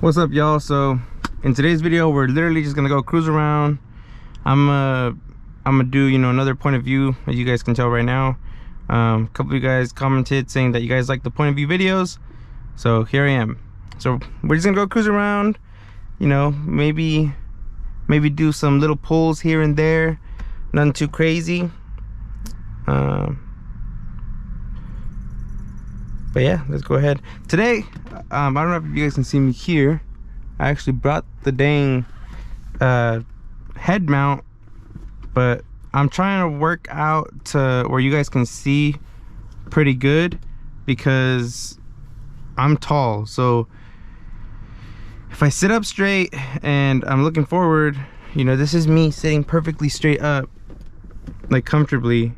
What's up, y'all? So in today's video we're literally just gonna go cruise around. I'm gonna do, you know, another point of view, as you guys can tell right now. A couple of you guys commented saying that you guys like the point of view videos, so here I am. So we're just gonna go cruise around, you know, maybe do some little pulls here and there, nothing too crazy. But yeah, let's go ahead. Today, I don't know if you guys can see me here. I actually brought the dang head mount, but I'm trying to work out to where you guys can see pretty good because I'm tall. So if I sit up straight and I'm looking forward, you know, this is me sitting perfectly straight up, like comfortably.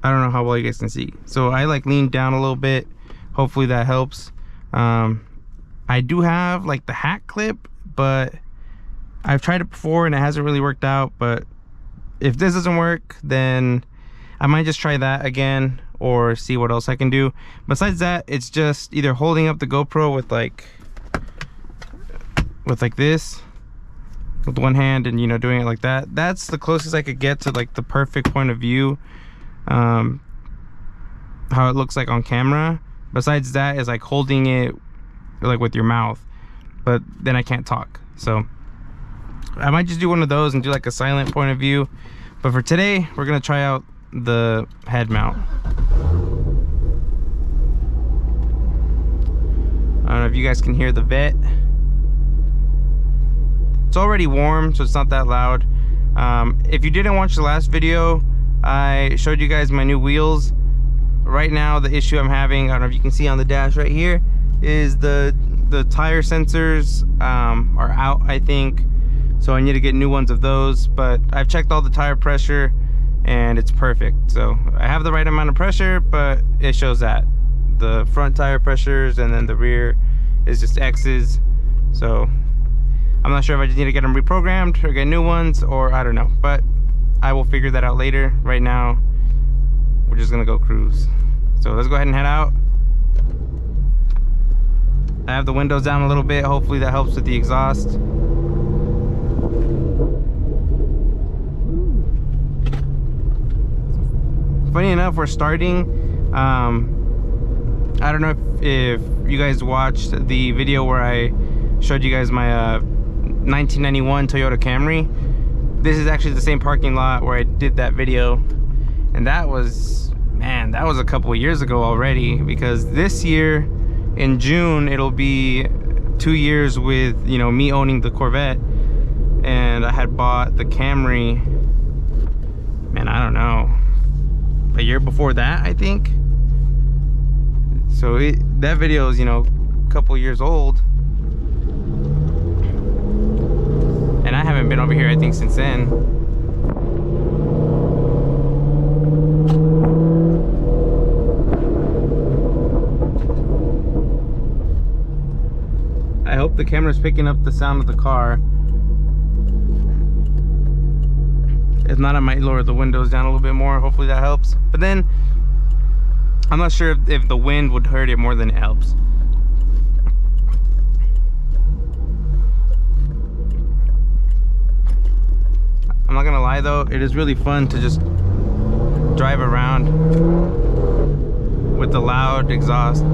I don't know how well you guys can see. So I like lean down a little bit. Hopefully that helps. I do have like the hat clip, but I've tried it before and it hasn't really worked out. But if this doesn't work, then I might just try that again or see what else I can do. Besides that, it's just either holding up the GoPro with like this with one hand and, you know, doing it like that. That's the closest I could get to like the perfect point of view, how it looks like on camera. Besides that is like holding it like with your mouth, but then I can't talk. So I might just do one of those and do like a silent point of view. But for today, we're gonna try out the head mount. I don't know if you guys can hear the vet. It's already warm, so it's not that loud. If you didn't watch the last video, I showed you guys my new wheels. Right now the issue I'm having, I don't know if you can see on the dash right here, is the tire sensors are out, I think. So I need to get new ones of those, but I've checked all the tire pressure and it's perfect. So I have the right amount of pressure, but it shows that the front tire pressures and then the rear is just X's. So I'm not sure if I just need to get them reprogrammed or get new ones, or I don't know, but I will figure that out later. Right now we're just gonna go cruise. So let's go ahead and head out. I have the windows down a little bit. Hopefully that helps with the exhaust. Funny enough, we're starting. I don't know if you guys watched the video where I showed you guys my 1991 Toyota Camry. This is actually the same parking lot where I did that video, and that was, man, that was a couple of years ago already, because this year in June it'll be 2 years with, you know, me owning the Corvette. And I had bought the Camry, man, I don't know, a year before that, I think. So that video is, you know, a couple years old, and I haven't been over here, I think, since then. I hope the camera's picking up the sound of the car. If not, I might lower the windows down a little bit more. Hopefully that helps. But then I'm not sure if the wind would hurt it more than it helps. I'm not gonna lie though, it is really fun to just drive around with the loud exhaust.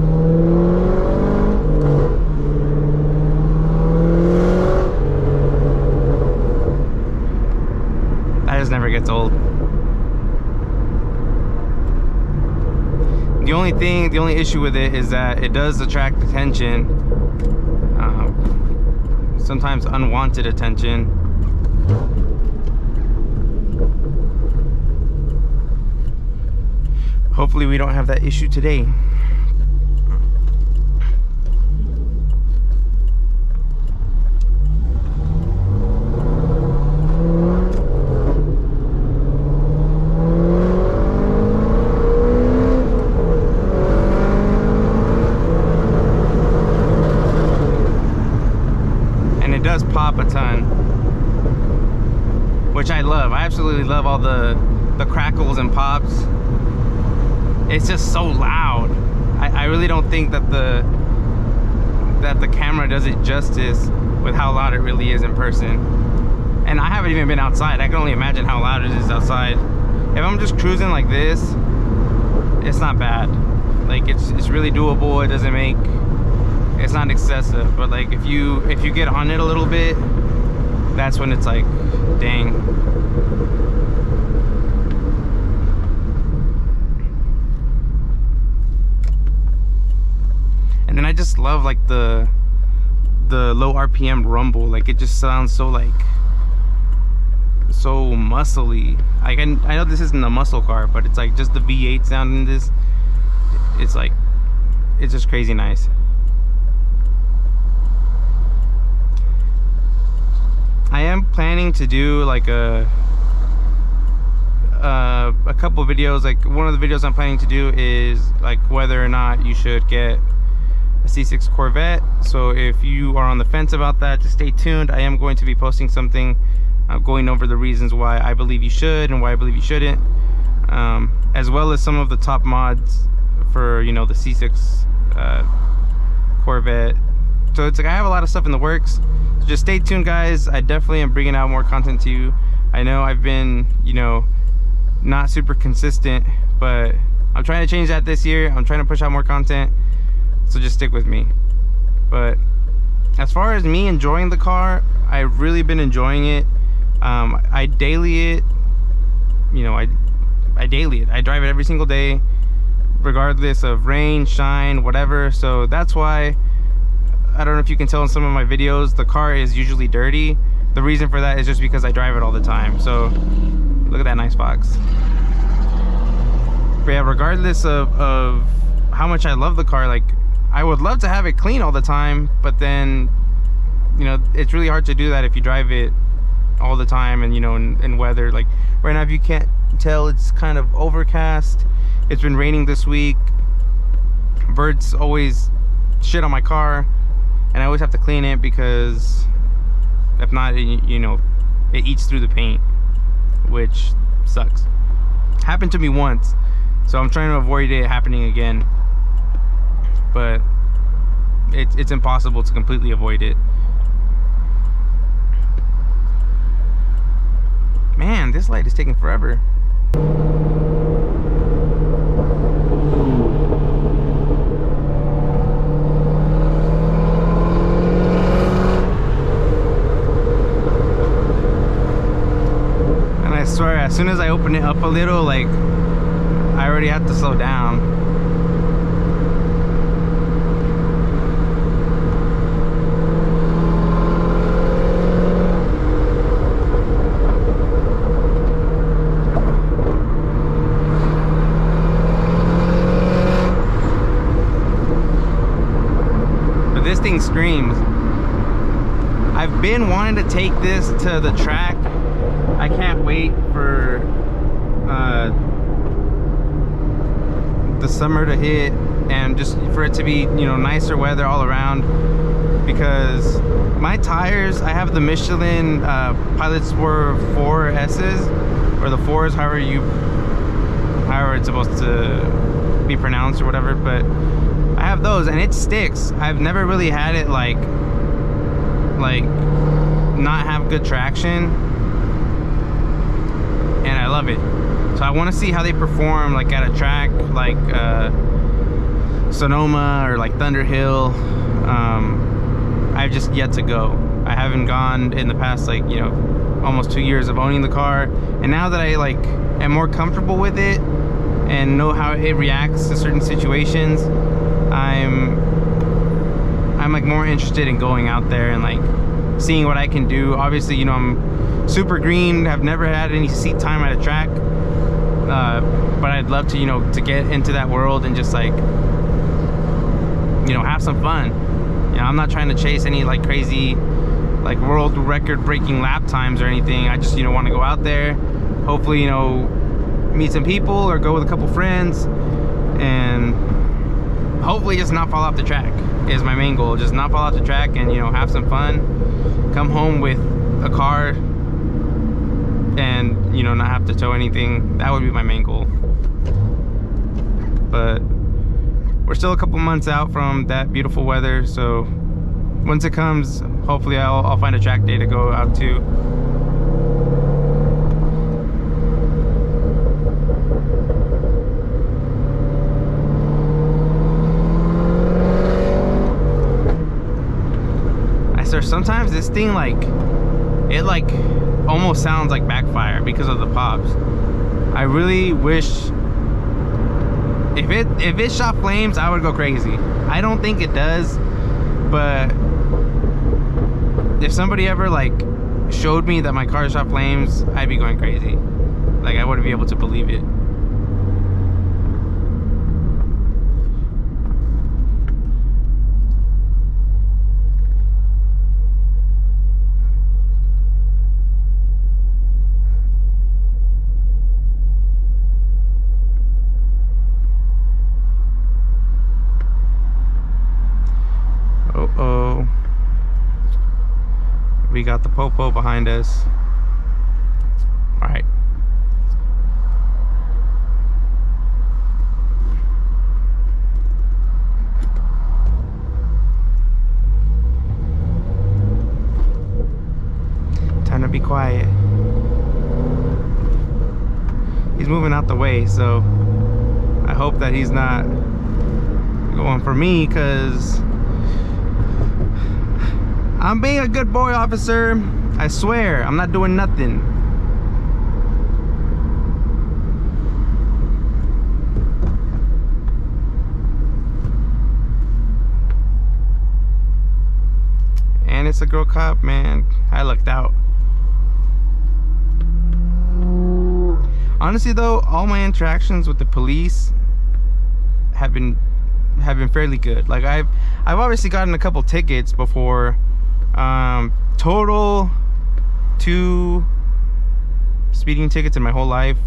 That just never gets old. The only issue with it is that it does attract attention, sometimes unwanted attention. Hopefully we don't have that issue today. And it does pop a ton, which I love. I absolutely love all the crackles and pops. It's just so loud. I really don't think that that the camera does it justice with how loud it really is in person. And I haven't even been outside. I can only imagine how loud it is outside. If I'm just cruising like this, it's not bad. Like it's really doable. It doesn't make, it's not excessive. But like if you get on it a little bit, that's when it's like, dang. And then I just love like the low RPM rumble. Like it just sounds so like so muscly. I know this isn't a muscle car, but it's like just the V8 sound in this. It's like, it's just crazy nice. I am planning to do like a couple videos. Like one of the videos I'm planning to do is like whether or not you should get a C6 Corvette. So if you are on the fence about that, just stay tuned. I am going to be posting something going over the reasons why I believe you should and why I believe you shouldn't, as well as some of the top mods for, you know, the C6 Corvette. So it's like I have a lot of stuff in the works. So just stay tuned, guys. I definitely am bringing out more content to you. I know I've been, you know, not super consistent, but I'm trying to change that this year. I'm trying to push out more content, so just stick with me. But as far as me enjoying the car, I've really been enjoying it. I daily it, you know, I daily it. I drive it every single day, regardless of rain, shine, whatever. So that's why, I don't know if you can tell in some of my videos, the car is usually dirty. The reason for that is just because I drive it all the time. So look at that nice box. But yeah, regardless of how much I love the car, like I would love to have it clean all the time, but then, you know, it's really hard to do that if you drive it all the time and, you know, in weather. Like right now, if you can't tell, it's kind of overcast. It's been raining this week. Birds always shit on my car, and I always have to clean it because if not, you know, it eats through the paint, which sucks. Happened to me once, so I'm trying to avoid it happening again, but it's impossible to completely avoid it. Man, this light is taking forever. And I swear, as soon as I open it up a little, like, I already have to slow down. This thing screams. I've been wanting to take this to the track. I can't wait for the summer to hit and just for it to be, you know, nicer weather all around, because my tires, I have the Michelin Pilot Sport 4S's, or the 4s, however it's supposed to be pronounced or whatever, but I have those and it sticks. I've never really had it like not have good traction, and I love it. So I want to see how they perform like at a track like Sonoma or like Thunderhill. I've just yet to go. I haven't gone in the past, like, you know, almost 2 years of owning the car, and now that I like am more comfortable with it and know how it reacts to certain situations, I'm like more interested in going out there and like seeing what I can do. Obviously, you know, I'm super green, have never had any seat time at a track, but I'd love to, you know, to get into that world and just like, you know, have some fun. You know, I'm not trying to chase any like crazy like world record breaking lap times or anything. I just, you know, want to go out there, hopefully, you know, meet some people or go with a couple friends, and hopefully just not fall off the track is my main goal. Just not fall off the track and, you know, have some fun, come home with a car and, you know, not have to tow anything. That would be my main goal. But we're still a couple months out from that beautiful weather, so once it comes, hopefully I'll find a track day to go out to. I swear, sometimes this thing it almost sounds like backfire because of the pops. I really wish if it shot flames, I would go crazy. I don't think it does, but if somebody ever showed me that my car shot flames, I'd be going crazy. Like, I wouldn't be able to believe it. Uh-oh. We got the Popo behind us. All right. Time to be quiet. He's moving out the way, so I hope that he's not going for me, because I'm being a good boy, officer. I swear, I'm not doing nothing. And it's a girl cop, man. I lucked out. Honestly though, all my interactions with the police have been fairly good. Like, I've obviously gotten a couple tickets before. Total 2 speeding tickets in my whole life.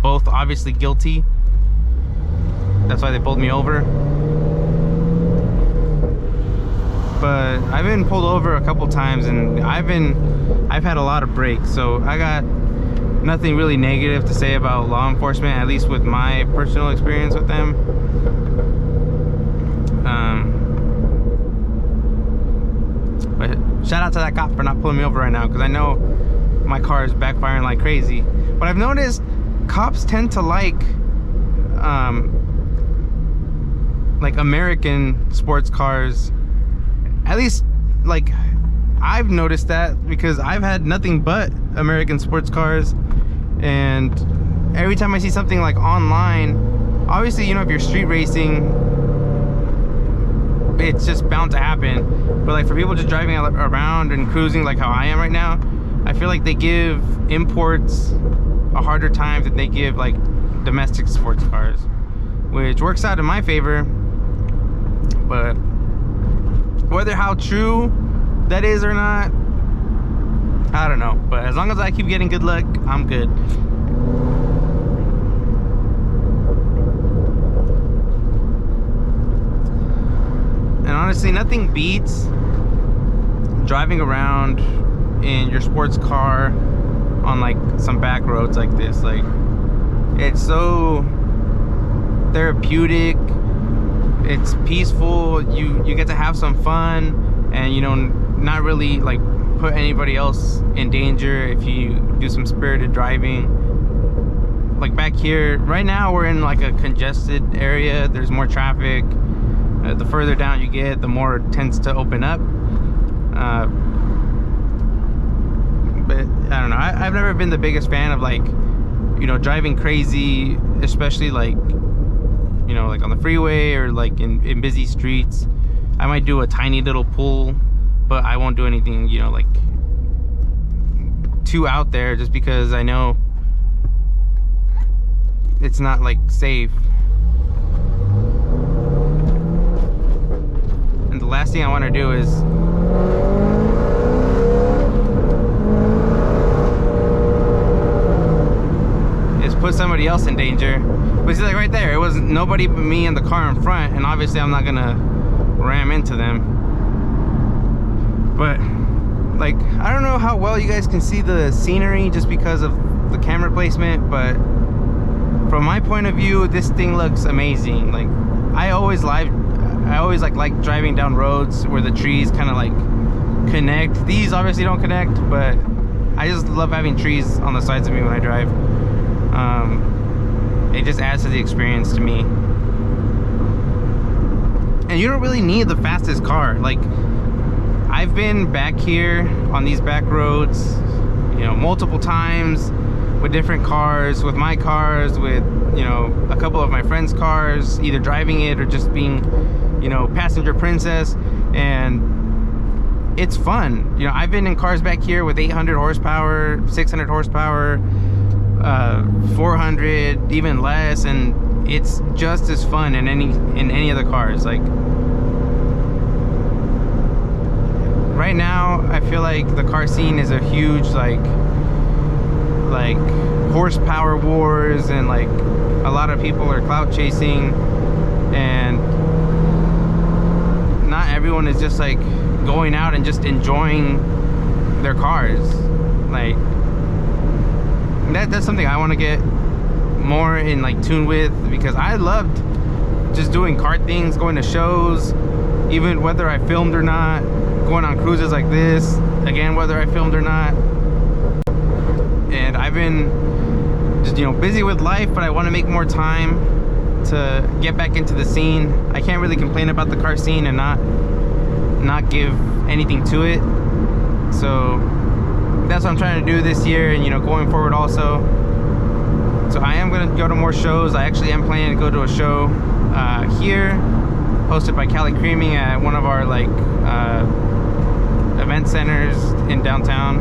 Both obviously guilty. That's why they pulled me over. But I've been pulled over a couple times, and I've had a lot of breaks, so I got nothing really negative to say about law enforcement, at least with my personal experience with them. But shout out to that cop for not pulling me over right now, because I know my car is backfiring like crazy. But I've noticed cops tend to like American sports cars. At least, I've noticed that, because I've had nothing but American sports cars, and every time I see something online, obviously, you know, if you're street racing, it's just bound to happen. But for people just driving around and cruising like how I am right now, I feel like they give imports a harder time than they give domestic sports cars, which works out in my favor. But whether how true that is or not, I don't know. But as long as I keep getting good luck, I'm good. And honestly, nothing beats driving around in your sports car on some back roads like this. It's so therapeutic, it's peaceful, you get to have some fun, and not really put anybody else in danger if you do some spirited driving. Back here right now, we're in a congested area. There's more traffic. The further down you get, the more it tends to open up. But I don't know, I've never been the biggest fan of driving crazy, especially on the freeway or in busy streets. I might do a tiny little pull, but I won't do anything too out there, just because I know it's not safe. And the last thing I want to do is put somebody else in danger. But see, right there, it was nobody but me and the car in front, and obviously I'm not gonna ram into them. But I don't know how well you guys can see the scenery just because of the camera placement, but from my point of view, this thing looks amazing. I always I always like driving down roads where the trees kind of like connect. These obviously don't connect, but I just love having trees on the sides of me when I drive. It just adds to the experience to me. And you don't really need the fastest car. Like, I've been back here on these back roads, you know, multiple times with different cars, with my cars, with, you know, a couple of my friends' cars, either driving it or just being, you know, passenger princess. And it's fun. You know, I've been in cars back here with 800 horsepower, 600 horsepower, 400, even less, and it's just as fun in any other cars. Like, right now I feel like the car scene is a huge like horsepower wars, and like a lot of people are clout chasing, and not everyone is just like going out and just enjoying their cars. Like, that's something I want to get more in like tune with, because I loved just doing car things, going to shows, even whether I filmed or not, going on cruises like this, again, whether I filmed or not. And I've been just, you know, busy with life, but I want to make more time to get back into the scene. I can't really complain about the car scene and not give anything to it. So that's what I'm trying to do this year, and, you know, going forward also. So I am going to go to more shows. I actually am planning to go to a show here, hosted by Cali Creaming at one of our like event centers in downtown.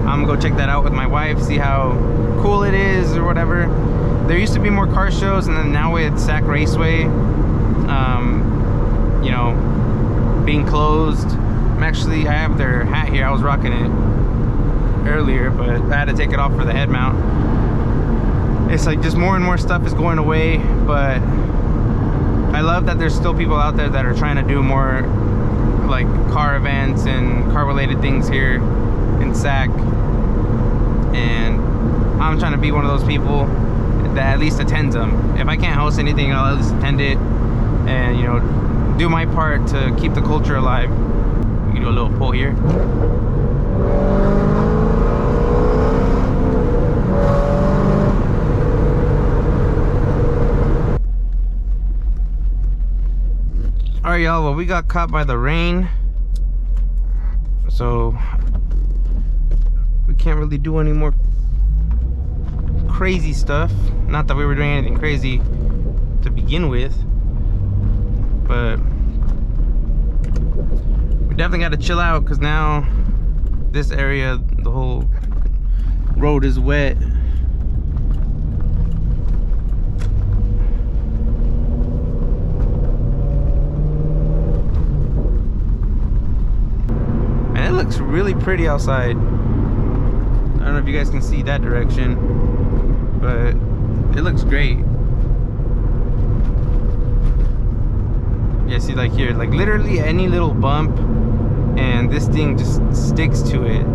I'm gonna go check that out with my wife, see how cool it is or whatever. There used to be more car shows, and then now with Sac Raceway, you know, being closed. I have their hat here. I was rocking it earlier, but I had to take it off for the head mount. It's like just more and more stuff is going away, but I love that there's still people out there that are trying to do more like car events and car related things here in Sac. And I'm trying to be one of those people that at least attends them. If I can't host anything, I'll at least attend it and, you know, do my part to keep the culture alive. We can do a little pull here. Alright, y'all, well, we got caught by the rain, so we can't really do any more crazy stuff. Not that we were doing anything crazy to begin with, but we definitely got to chill out, because now this area, the whole road is wet. And it looks really pretty outside. I don't know if you guys can see that direction, but it looks great. Yeah, see, like here, like literally any little bump and this thing just sticks to it.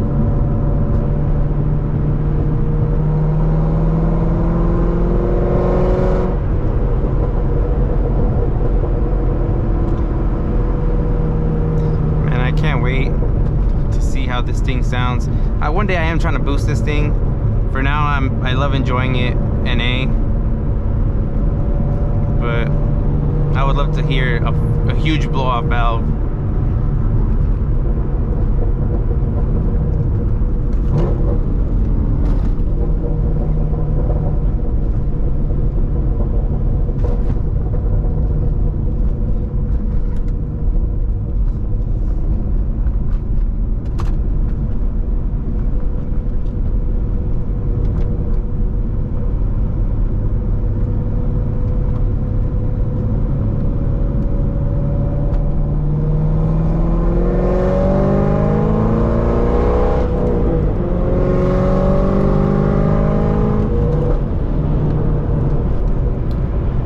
Man, I can't wait to see how this thing sounds. One day I am trying to boost this thing. For now, I love enjoying it NA, but I would love to hear a huge blow-off valve.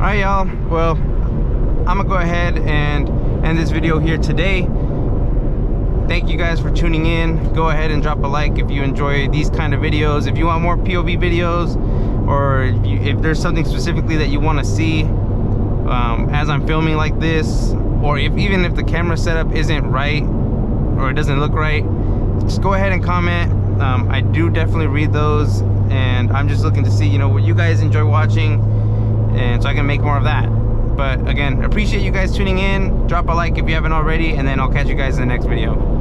Alright, y'all, well, I'm gonna go ahead and end this video here today. Thank you guys for tuning in. Go ahead and drop a like if you enjoy these kind of videos. If you want more POV videos, or if there's something specifically that you want to see, as I'm filming like this, or even if the camera setup isn't right or it doesn't look right, just go ahead and comment. I do definitely read those, and I'm just looking to see, you know, what you guys enjoy watching, and so I can make more of that. But again, appreciate you guys tuning in. Drop a like if you haven't already, and then I'll catch you guys in the next video.